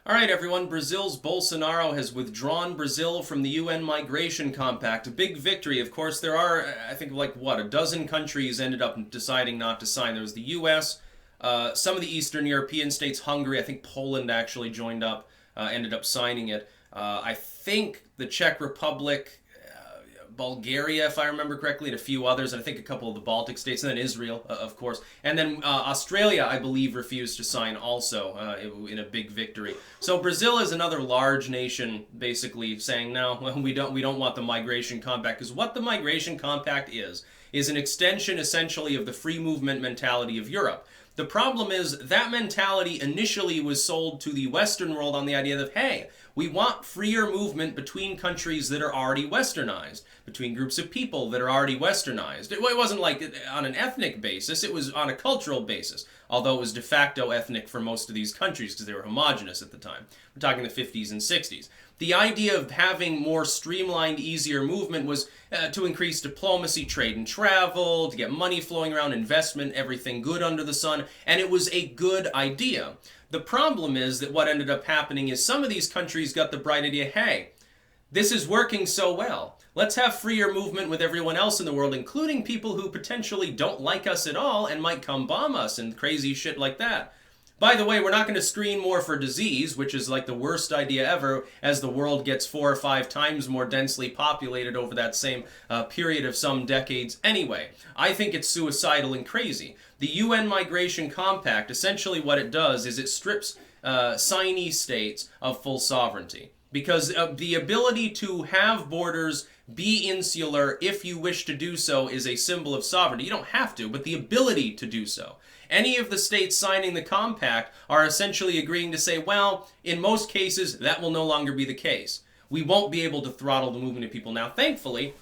All right, everyone. Brazil's Bolsonaro has withdrawn Brazil from the UN Migration Compact. A big victory. Of course, there are, I think, a dozen countries ended up deciding not to sign. There was the US, some of the Eastern European states, Hungary, I think Poland actually joined up, ended up signing it. I think the Czech Republic, Bulgaria, if I remember correctly, and a few others, and I think a couple of the Baltic states, and then Israel, of course. And then Australia, I believe, refused to sign also in a big victory. So Brazil is another large nation basically saying, no, well, we don't want the Migration Compact, because what the Migration Compact is an extension essentially of the free movement mentality of Europe. The problem is that mentality initially was sold to the Western world on the idea that, hey, we want freer movement between countries that are already westernized, between groups of people that are already westernized. It wasn't like on an ethnic basis, it was on a cultural basis, although it was de facto ethnic for most of these countries because they were homogenous at the time. We're talking the 50s and 60s. The idea of having more streamlined, easier movement was to increase diplomacy, trade and travel, to get money flowing around, investment, everything good under the sun, and it was a good idea. The problem is that what ended up happening is some of these countries got the bright idea, hey, this is working so well. Let's have freer movement with everyone else in the world, including people who potentially don't like us at all and might come bomb us and crazy shit like that. By the way, we're not going to screen more for disease, which is like the worst idea ever, as the world gets 4 or 5 times more densely populated over that same period of some decades anyway. I think it's suicidal and crazy. The UN Migration Compact, essentially what it does is it strips signee states of full sovereignty. Because the ability to have borders, be insular if you wish to do so, is a symbol of sovereignty. You don't have to, but the ability to do so. Any of the states signing the compact are essentially agreeing to say, well, in most cases, that will no longer be the case. We won't be able to throttle the movement of people. Now, thankfully,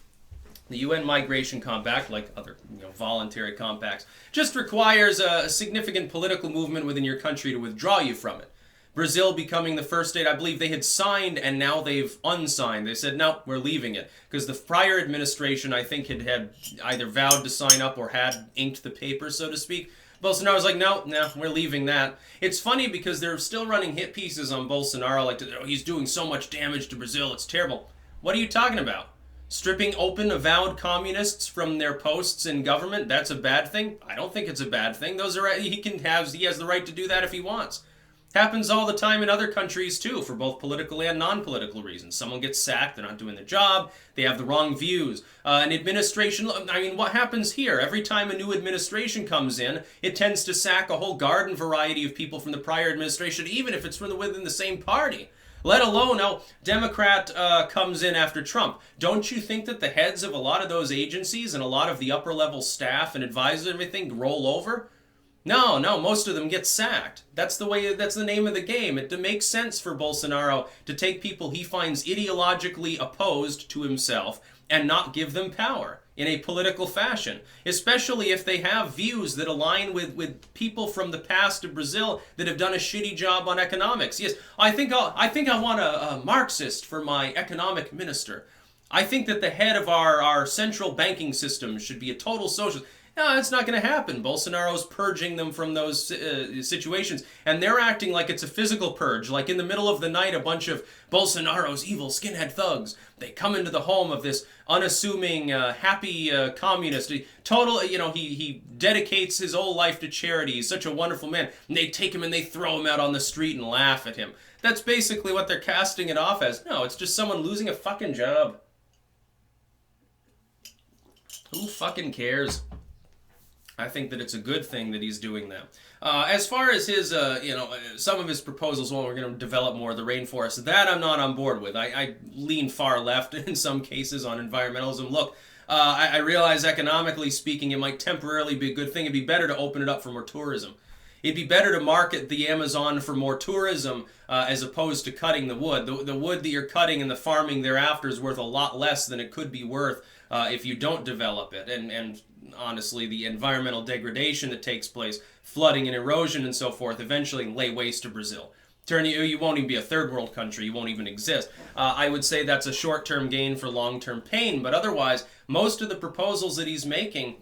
the UN Migration Compact, like other voluntary compacts, just requires a significant political movement within your country to withdraw you from it. Brazil becoming the first state, I believe they had signed and now they've unsigned. They said, no, we're leaving it. Because the prior administration, I think, had either vowed to sign up or had inked the paper, so to speak. Bolsonaro was like, no, we're leaving that. It's funny because they're still running hit pieces on Bolsonaro, like, oh, he's doing so much damage to Brazil, it's terrible. What are you talking about? Stripping open avowed communists from their posts in government, that's a bad thing? I don't think it's a bad thing. He has the right to do that if he wants. Happens all the time in other countries too, for both political and non-political reasons. Someone gets sacked, they're not doing their job, they have the wrong views. An administration, what happens here? Every time a new administration comes in, it tends to sack a whole garden variety of people from the prior administration, even if it's within the same party. Let alone, Democrat comes in after Trump. Don't you think that the heads of a lot of those agencies and a lot of the upper-level staff and advisors and everything roll over? No, most of them get sacked. That's the name of the game. It makes sense for Bolsonaro to take people he finds ideologically opposed to himself and not give them power in a political fashion, especially if they have views that align with people from the past of Brazil that have done a shitty job on economics. Yes, I think I want a Marxist for my economic minister. I think that the head of our central banking system should be a total socialist. No, it's not going to happen. Bolsonaro's purging them from those situations, and they're acting like it's a physical purge. Like in the middle of the night, a bunch of Bolsonaro's evil skinhead thugs, they come into the home of this unassuming, happy communist. He dedicates his whole life to charity. He's such a wonderful man. And they take him and they throw him out on the street and laugh at him. That's basically what they're casting it off as. No, it's just someone losing a fucking job. Who fucking cares? I think that it's a good thing that he's doing that. As far as his, some of his proposals, we're going to develop more of the rainforest, that I'm not on board with. I lean far left in some cases on environmentalism. Look, I realize economically speaking, it might temporarily be a good thing. It'd be better to open it up for more tourism. It'd be better to market the Amazon for more tourism as opposed to cutting the wood. The wood that you're cutting and the farming thereafter is worth a lot less than it could be worth if you don't develop it. And honestly, the environmental degradation that takes place, flooding and erosion and so forth, eventually lay waste to Brazil. You won't even be a third world country. You won't even exist. I would say that's a short-term gain for long-term pain, but otherwise, most of the proposals that he's making,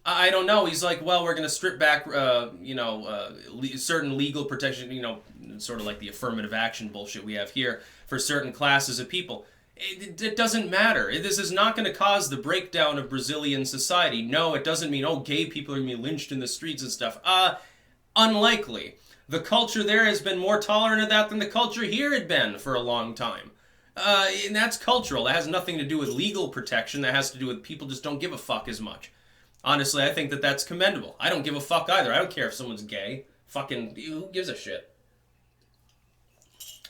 I don't know. He's like, well, we're going to strip back, certain legal protection, sort of like the affirmative action bullshit we have here for certain classes of people. It doesn't matter. This is not going to cause the breakdown of Brazilian society. No, it doesn't mean, oh, gay people are going to be lynched in the streets and stuff. Unlikely. The culture there has been more tolerant of that than the culture here had been for a long time. And that's cultural. That has nothing to do with legal protection. That has to do with people just don't give a fuck as much. Honestly, I think that that's commendable. I don't give a fuck either. I don't care if someone's gay. Fucking, who gives a shit?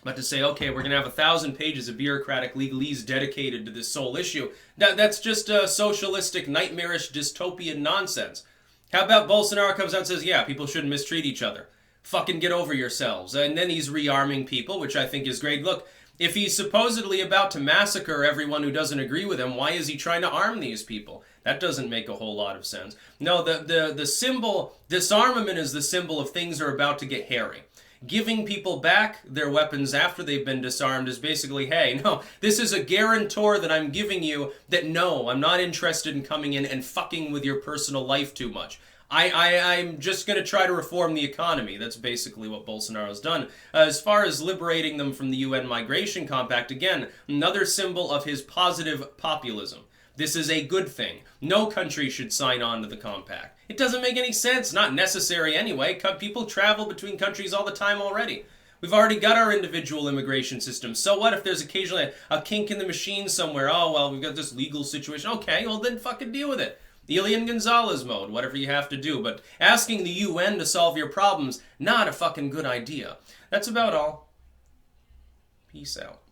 But to say, okay, we're going to have 1,000 pages of bureaucratic legalese dedicated to this sole issue, that's just socialistic, nightmarish, dystopian nonsense. How about Bolsonaro comes out and says, yeah, people shouldn't mistreat each other. Fucking get over yourselves. And then he's rearming people, which I think is great. Look, if he's supposedly about to massacre everyone who doesn't agree with him, why is he trying to arm these people? That doesn't make a whole lot of sense. No, the symbol, disarmament is the symbol of things are about to get hairy. Giving people back their weapons after they've been disarmed is basically, hey, no, this is a guarantor that I'm giving you that no, I'm not interested in coming in and fucking with your personal life too much. I'm just going to try to reform the economy. That's basically what Bolsonaro's done. As far as liberating them from the UN Migration Compact, again, another symbol of his positive populism. This is a good thing. No country should sign on to the compact. It doesn't make any sense. Not necessary anyway. People travel between countries all the time already. We've already got our individual immigration system. So what if there's occasionally a kink in the machine somewhere? Oh, well, we've got this legal situation. Okay, well then fucking deal with it. Elian Gonzalez mode, whatever you have to do. But asking the UN to solve your problems, not a fucking good idea. That's about all. Peace out.